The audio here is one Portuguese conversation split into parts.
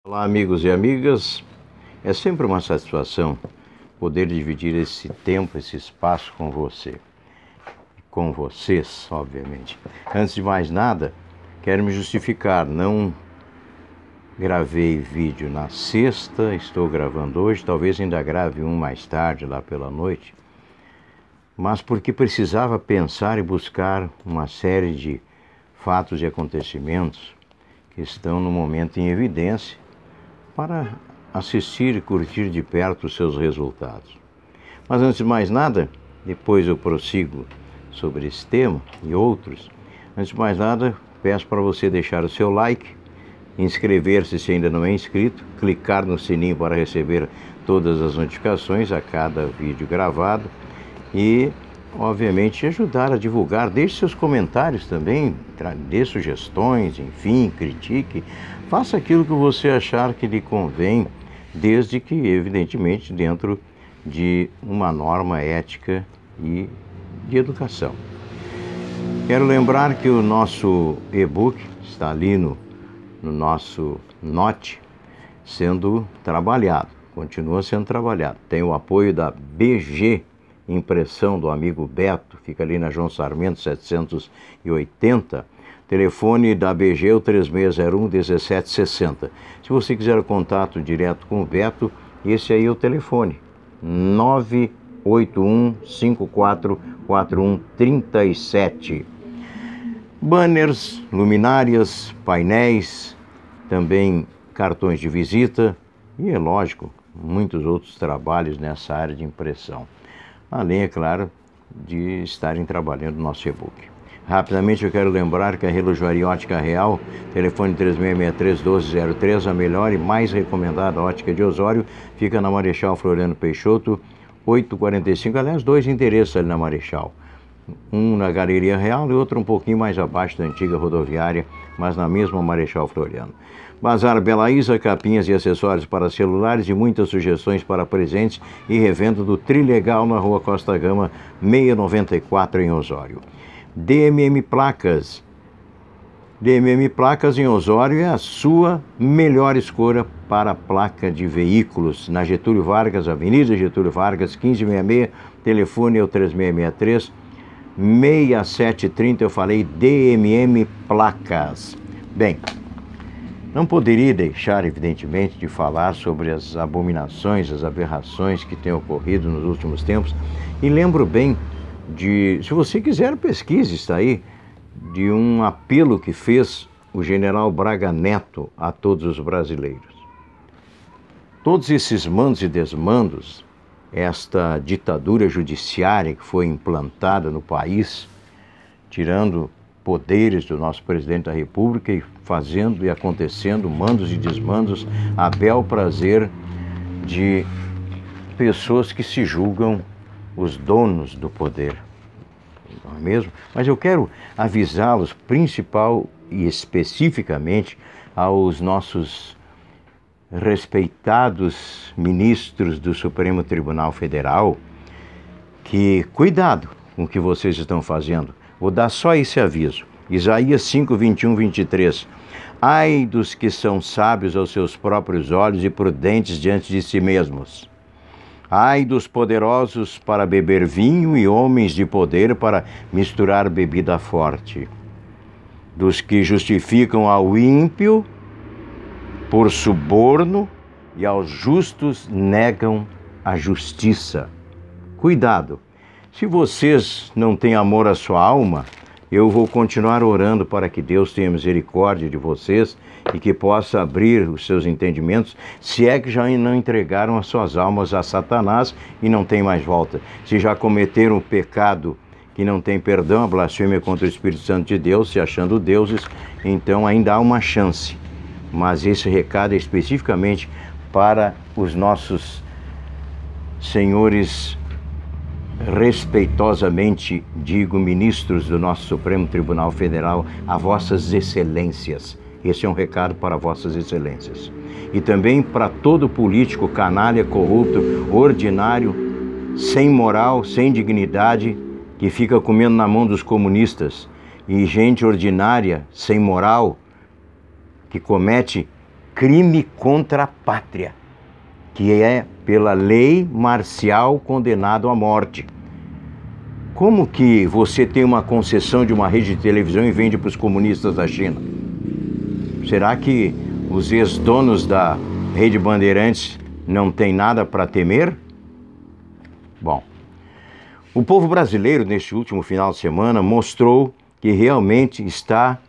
Olá, amigos e amigas. É sempre uma satisfação poder dividir esse tempo, esse espaço com você. Com vocês, obviamente. Antes de mais nada, quero me justificar. Não gravei vídeo na sexta, estou gravando hoje. Talvez ainda grave um mais tarde, lá pela noite. Mas porque precisava pensar e buscar uma série de fatos e acontecimentos que estão no momento em evidência, para assistir e curtir de perto os seus resultados. Mas antes de mais nada, depois eu prossigo sobre esse tema e outros. Antes de mais nada, peço para você deixar o seu like, inscrever-se se ainda não é inscrito, clicar no sininho para receber todas as notificações a cada vídeo gravado e, obviamente, ajudar a divulgar. Deixe seus comentários também, dê sugestões, enfim, critique. Faça aquilo que você achar que lhe convém, desde que, evidentemente, dentro de uma norma ética e de educação. Quero lembrar que o nosso e-book está ali no nosso Note, sendo trabalhado, continua sendo trabalhado. Tem o apoio da BG Impressão, do amigo Beto, fica ali na João Sarmento 780. Telefone da BG é o 3601-1760. Se você quiser contato direto com o Beto, esse aí é o telefone, 981-544137. Banners, luminárias, painéis, também cartões de visita e, é lógico, muitos outros trabalhos nessa área de impressão. Além, é claro, de estarem trabalhando no nosso e-book. Rapidamente eu quero lembrar que a Relojoaria Ótica Real, telefone 3663-1203, a melhor e mais recomendada ótica de Osório, fica na Marechal Floriano Peixoto, 845, aliás, dois endereços ali na Marechal. Um na Galeria Real e outro um pouquinho mais abaixo da antiga rodoviária, mas na mesma Marechal Floriano. Bazar Bela Isa, capinhas e acessórios para celulares e muitas sugestões para presentes e revenda do Trilegal na Rua Costa Gama, 694 em Osório. DMM Placas. DMM Placas em Osório é a sua melhor escolha para a placa de veículos. Na Getúlio Vargas, Avenida Getúlio Vargas, 1566, telefone é o 3663-6730, eu falei DMM Placas. Bem, não poderia deixar, evidentemente, de falar sobre as abominações, as aberrações que têm ocorrido nos últimos tempos. E lembro bem se você quiser, pesquise, está aí, de um apelo que fez o general Braga Neto a todos os brasileiros. Todos esses mandos e desmandos, esta ditadura judiciária que foi implantada no país, tirando poderes do nosso presidente da República e fazendo e acontecendo mandos e desmandos a bel prazer de pessoas que se julgam os donos do poder, não é mesmo? Mas eu quero avisá-los, principal e especificamente, aos nossos respeitados ministros do Supremo Tribunal Federal, que cuidado com o que vocês estão fazendo. Vou dar só esse aviso. Isaías 5, 21, 23. Ai dos que são sábios aos seus próprios olhos e prudentes diante de si mesmos. Ai dos poderosos para beber vinho e homens de poder para misturar bebida forte. Dos que justificam ao ímpio por suborno e aos justos negam a justiça. Cuidado! Se vocês não têm amor à sua alma, eu vou continuar orando para que Deus tenha misericórdia de vocês e que possa abrir os seus entendimentos, se é que já não entregaram as suas almas a Satanás e não tem mais volta. Se já cometeram o pecado que não tem perdão, a blasfêmia contra o Espírito Santo de Deus, se achando deuses, então ainda há uma chance. Mas esse recado é especificamente para os nossos senhores, respeitosamente digo, ministros do nosso Supremo Tribunal Federal, a vossas excelências. Esse é um recado para vossas excelências. E também para todo político canalha, corrupto, ordinário, sem moral, sem dignidade, que fica comendo na mão dos comunistas, e gente ordinária, sem moral, que comete crime contra a pátria, que é pela lei marcial condenado à morte. Como que você tem uma concessão de uma rede de televisão e vende para os comunistas da China? Será que os ex-donos da Rede Bandeirantes não têm nada para temer? Bom, o povo brasileiro, neste último final de semana, mostrou que realmente está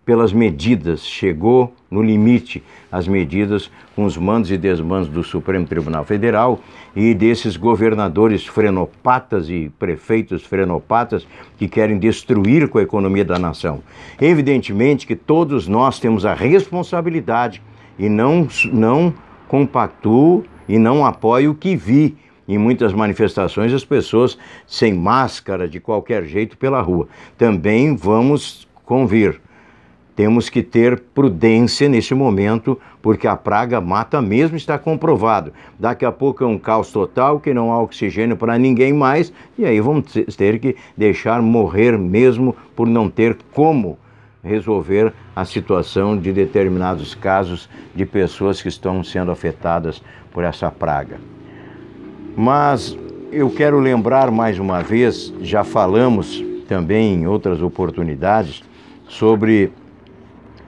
pelas medidas, chegou no limite as medidas com os mandos e desmandos do Supremo Tribunal Federal e desses governadores frenopatas e prefeitos frenopatas que querem destruir com a economia da nação. Evidentemente que todos nós temos a responsabilidade e não compactuo e não apoio o que vi em muitas manifestações, as pessoas sem máscara, de qualquer jeito, pela rua. Também vamos convir. Temos que ter prudência nesse momento, porque a praga mata mesmo, está comprovado. Daqui a pouco é um caos total, que não há oxigênio para ninguém mais, e aí vamos ter que deixar morrer mesmo por não ter como resolver a situação de determinados casos de pessoas que estão sendo afetadas por essa praga. Mas eu quero lembrar mais uma vez, já falamos também em outras oportunidades, sobre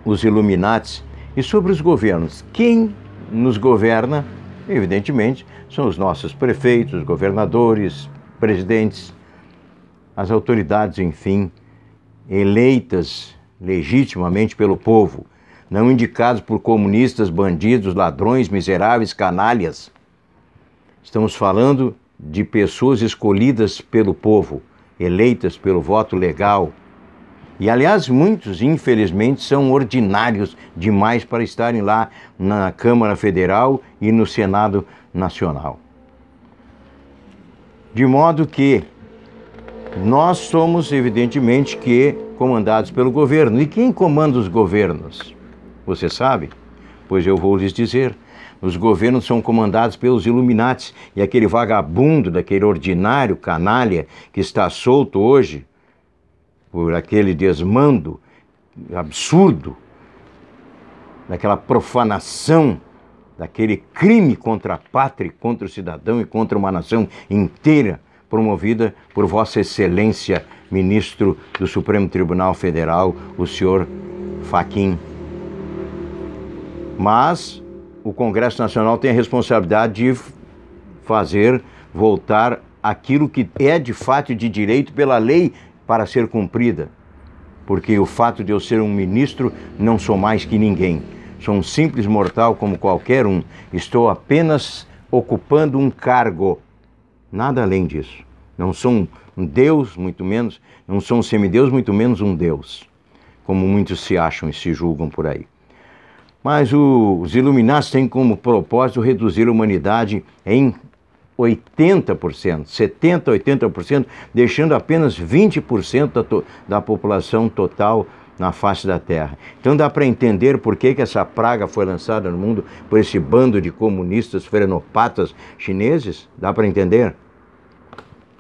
os Illuminatis e sobre os governos. Quem nos governa, evidentemente, são os nossos prefeitos, governadores, presidentes, as autoridades, enfim, eleitas legitimamente pelo povo, não indicados por comunistas, bandidos, ladrões, miseráveis, canalhas. Estamos falando de pessoas escolhidas pelo povo, eleitas pelo voto legal. E, aliás, muitos, infelizmente, são ordinários demais para estarem lá na Câmara Federal e no Senado Nacional. De modo que nós somos, evidentemente, que comandados pelo governo. E quem comanda os governos? Você sabe? Pois eu vou lhes dizer. Os governos são comandados pelos Illuminatis, e aquele vagabundo, daquele ordinário canalha que está solto hoje por aquele desmando absurdo, daquela profanação, daquele crime contra a pátria, contra o cidadão e contra uma nação inteira, promovida por Vossa Excelência, ministro do Supremo Tribunal Federal, o senhor Fachin. Mas o Congresso Nacional tem a responsabilidade de fazer voltar aquilo que é de fato e de direito pela lei para ser cumprida. Porque o fato de eu ser um ministro, não sou mais que ninguém. Sou um simples mortal como qualquer um. Estou apenas ocupando um cargo. Nada além disso. Não sou um Deus, muito menos. Não sou um semideus, muito menos um Deus. Como muitos se acham e se julgam por aí. Mas os Illuminatis têm como propósito reduzir a humanidade em 80%, 70%, 80%, deixando apenas 20% da população total na face da Terra. Então dá para entender por que essa praga foi lançada no mundo por esse bando de comunistas frenopatas chineses? Dá para entender?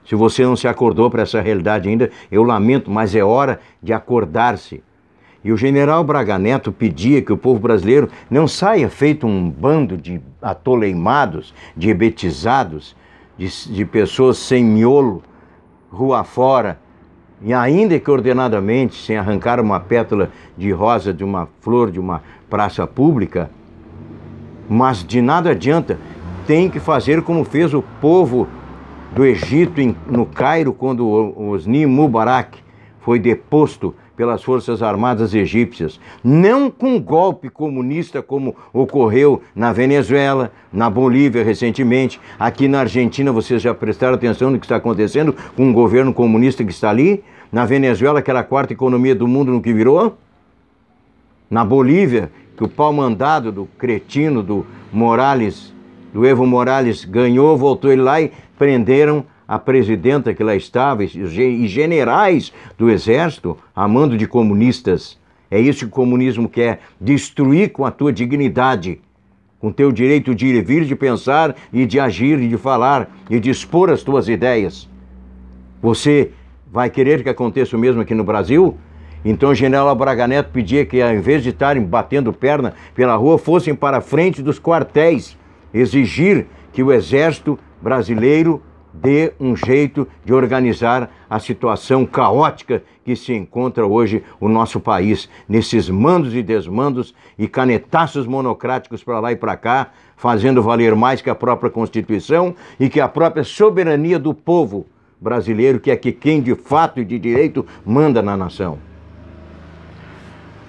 Se você não se acordou para essa realidade ainda, eu lamento, mas é hora de acordar-se. E o general Braga Neto pedia que o povo brasileiro não saia feito um bando de atoleimados, de hebetizados, de pessoas sem miolo, rua fora, e ainda que ordenadamente, sem arrancar uma pétala de rosa de uma flor de uma praça pública. Mas de nada adianta, tem que fazer como fez o povo do Egito no Cairo, quando Hosni Mubarak foi deposto pelas Forças Armadas egípcias, não com golpe comunista como ocorreu na Venezuela, na Bolívia recentemente, aqui na Argentina. Vocês já prestaram atenção no que está acontecendo com um governo comunista que está ali? Na Venezuela, aquela quarta economia do mundo no que virou? Na Bolívia, que o pau mandado do cretino, do Morales, do Evo Morales ganhou, voltou ele lá e prenderam a presidenta que lá estava e generais do exército a mando de comunistas. É isso que o comunismo quer, destruir com a tua dignidade, com o teu direito de ir e vir, de pensar e de agir e de falar e de expor as tuas ideias. Você vai querer que aconteça o mesmo aqui no Brasil? Então o general Braga Neto pedia que, ao invés de estarem batendo perna pela rua, fossem para a frente dos quartéis, exigir que o exército brasileiro dê um jeito de organizar a situação caótica que se encontra hoje o nosso país, nesses mandos e desmandos e canetaços monocráticos para lá e para cá, fazendo valer mais que a própria Constituição e que a própria soberania do povo brasileiro, que é quem de fato e de direito manda na nação.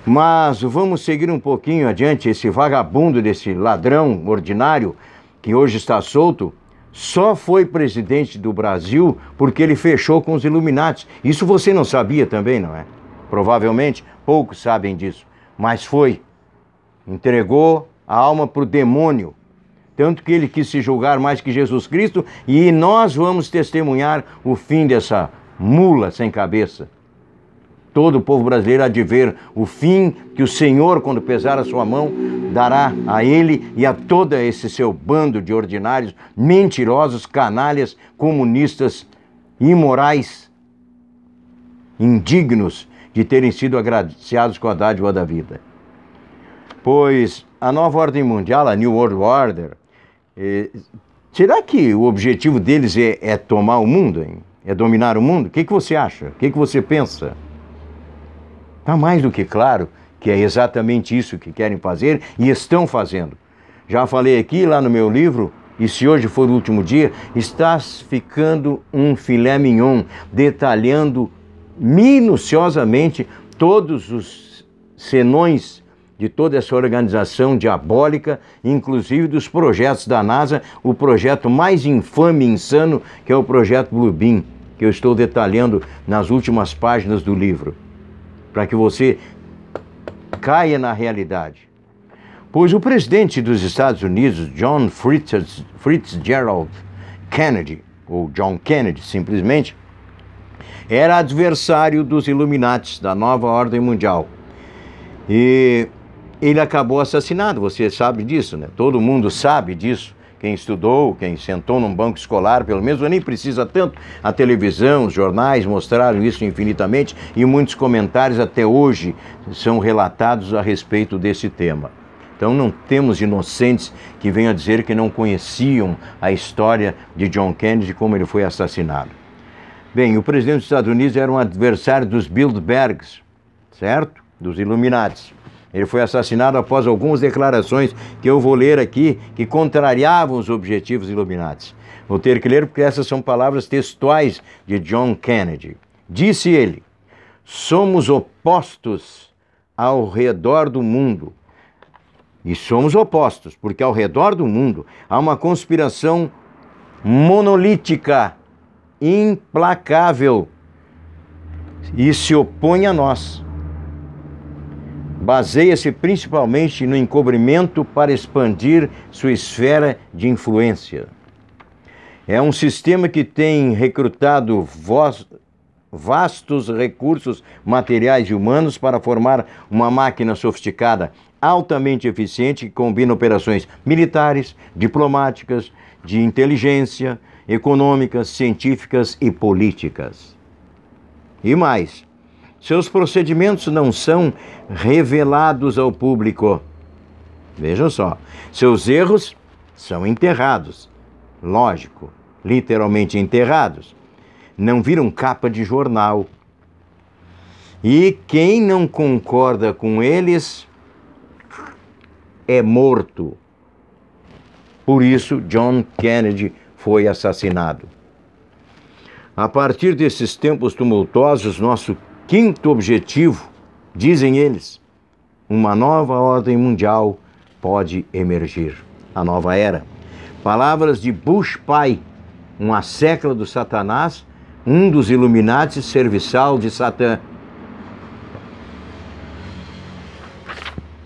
Mas vamos seguir um pouquinho adiante. Esse vagabundo, desse ladrão ordinário que hoje está solto, só foi presidente do Brasil porque ele fechou com os Illuminati. Isso você não sabia também, não é? Provavelmente poucos sabem disso, mas foi. Entregou a alma para o demônio, tanto que ele quis se julgar mais que Jesus Cristo, e nós vamos testemunhar o fim dessa mula sem cabeça. Todo o povo brasileiro há de ver o fim que o Senhor, quando pesar a sua mão, dará a ele e a todo esse seu bando de ordinários, mentirosos, canalhas, comunistas, imorais, indignos de terem sido agraciados com a dádiva da vida. Pois a nova ordem mundial, a New World Order, será que o objetivo deles é tomar o mundo, hein? É dominar o mundo? O que você acha? O que você pensa? Está mais do que claro que é exatamente isso que querem fazer e estão fazendo. Já falei aqui, lá no meu livro, e se hoje for o último dia, está ficando um filé mignon, detalhando minuciosamente todos os senões de toda essa organização diabólica, inclusive dos projetos da NASA, o projeto mais infame e insano, que é o projeto Blue Beam, que eu estou detalhando nas últimas páginas do livro, para que você caia na realidade. Pois o presidente dos Estados Unidos, John Fitzgerald Kennedy, ou John Kennedy simplesmente, era adversário dos Illuminati, da nova ordem mundial. E ele acabou assassinado, você sabe disso, né? Todo mundo sabe disso. Quem estudou, quem sentou num banco escolar, pelo menos, nem precisa tanto. A televisão, os jornais mostraram isso infinitamente e muitos comentários até hoje são relatados a respeito desse tema. Então não temos inocentes que venham a dizer que não conheciam a história de John Kennedy, como ele foi assassinado. Bem, o presidente dos Estados Unidos era um adversário dos Bilderbergs, certo? Dos Illuminati. Ele foi assassinado após algumas declarações que eu vou ler aqui, que contrariavam os objetivos Illuminati. Vou ter que ler porque essas são palavras textuais de John Kennedy. Disse ele: somos opostos ao redor do mundo. E somos opostos, porque ao redor do mundo há uma conspiração monolítica, implacável, e se opõe a nós. Baseia-se principalmente no encobrimento para expandir sua esfera de influência. É um sistema que tem recrutado vastos recursos materiais e humanos para formar uma máquina sofisticada, altamente eficiente, que combina operações militares, diplomáticas, de inteligência, econômicas, científicas e políticas. E mais, seus procedimentos não são revelados ao público. Vejam só, seus erros são enterrados. Lógico, literalmente enterrados. Não viram capa de jornal. E quem não concorda com eles é morto. Por isso, John Kennedy foi assassinado. A partir desses tempos tumultuosos, nosso quinto objetivo, dizem eles, uma nova ordem mundial pode emergir. A nova era. Palavras de Bush pai, uma sécula do Satanás, um dos Illuminati, serviçal de Satã.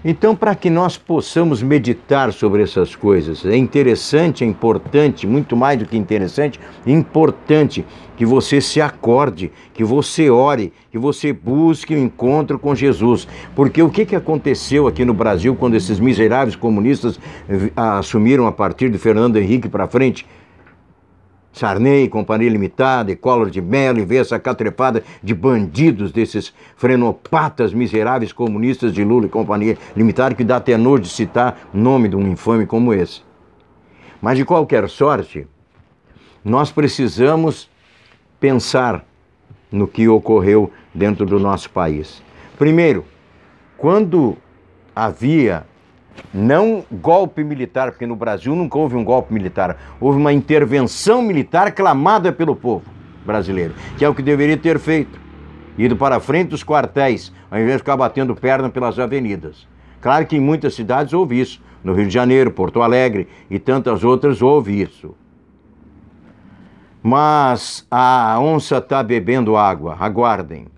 Então, para que nós possamos meditar sobre essas coisas, é interessante, é importante, muito mais do que interessante, é importante que você se acorde, que você ore, que você busque o encontro com Jesus. Porque o que aconteceu aqui no Brasil quando esses miseráveis comunistas assumiram a partir de Fernando Henrique para frente? Sarney, Companhia Limitada, e Collor de Mello, e ver essa catrefada de bandidos, desses frenopatas miseráveis comunistas de Lula e Companhia Limitada, que dá até nojo de citar o nome de um infame como esse. Mas, de qualquer sorte, nós precisamos pensar no que ocorreu dentro do nosso país. Primeiro, quando havia não golpe militar, porque no Brasil nunca houve um golpe militar, houve uma intervenção militar clamada pelo povo brasileiro, que é o que deveria ter feito, ido para a frente dos quartéis, ao invés de ficar batendo perna pelas avenidas. Claro que em muitas cidades houve isso, no Rio de Janeiro, Porto Alegre e tantas outras houve isso. Mas a onça está bebendo água, aguardem.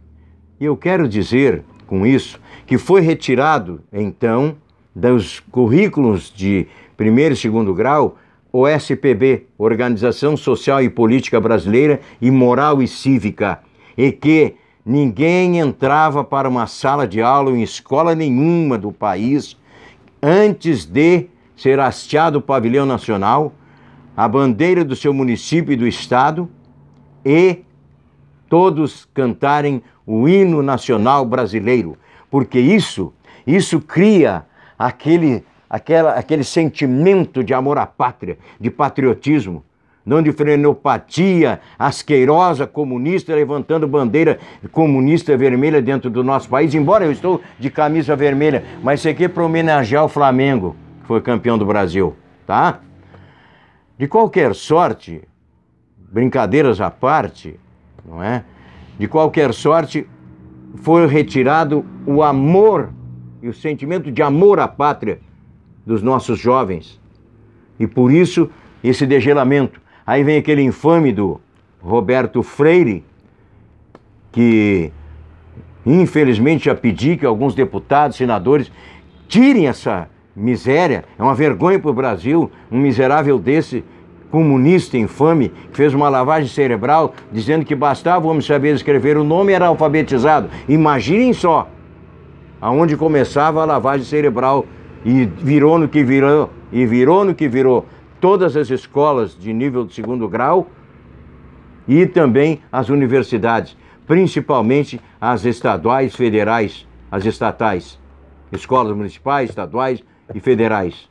E eu quero dizer com isso que foi retirado, então, dos currículos de primeiro e segundo grau, o SPB, Organização Social e Política Brasileira e Moral e Cívica, e que ninguém entrava para uma sala de aula em escola nenhuma do país antes de ser hasteado o pavilhão nacional, a bandeira do seu município e do estado, e todos cantarem o hino nacional brasileiro, porque isso cria aquele sentimento de amor à pátria, de patriotismo, não de frenopatia asquerosa comunista, levantando bandeira comunista vermelha dentro do nosso país, embora eu estou de camisa vermelha, mas isso aqui é para homenagear o Flamengo, que foi campeão do Brasil, tá? De qualquer sorte, brincadeiras à parte, não é? De qualquer sorte, foi retirado o amor e o sentimento de amor à pátria dos nossos jovens. E por isso, esse degelamento. Aí vem aquele infame do Roberto Freire, que infelizmente já pedi que alguns deputados, senadores, tirem essa miséria. É uma vergonha para o Brasil, um miserável desse, comunista infame, que fez uma lavagem cerebral, dizendo que bastava o homem saber escrever o nome e era alfabetizado. Imaginem só aonde começava a lavagem cerebral e virou no que virou, todas as escolas de nível de segundo grau e também as universidades, principalmente as estaduais, federais, as estatais, escolas municipais, estaduais e federais,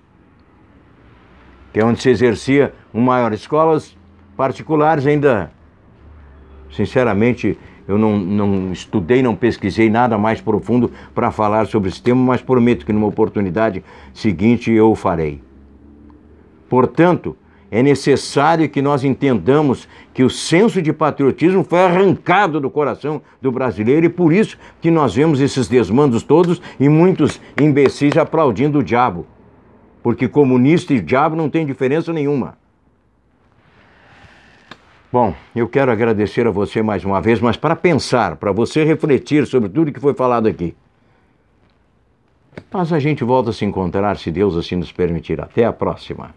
que é onde se exercia um maior. Escolas particulares ainda, sinceramente, eu não estudei, não pesquisei nada mais profundo para falar sobre esse tema, mas prometo que numa oportunidade seguinte eu o farei. Portanto, é necessário que nós entendamos que o senso de patriotismo foi arrancado do coração do brasileiro e por isso que nós vemos esses desmandos todos e muitos imbecis aplaudindo o diabo. Porque comunista e diabo não tem diferença nenhuma. Bom, eu quero agradecer a você mais uma vez, mas para pensar, para você refletir sobre tudo que foi falado aqui. Mas a gente volta a se encontrar, se Deus assim nos permitir. Até a próxima.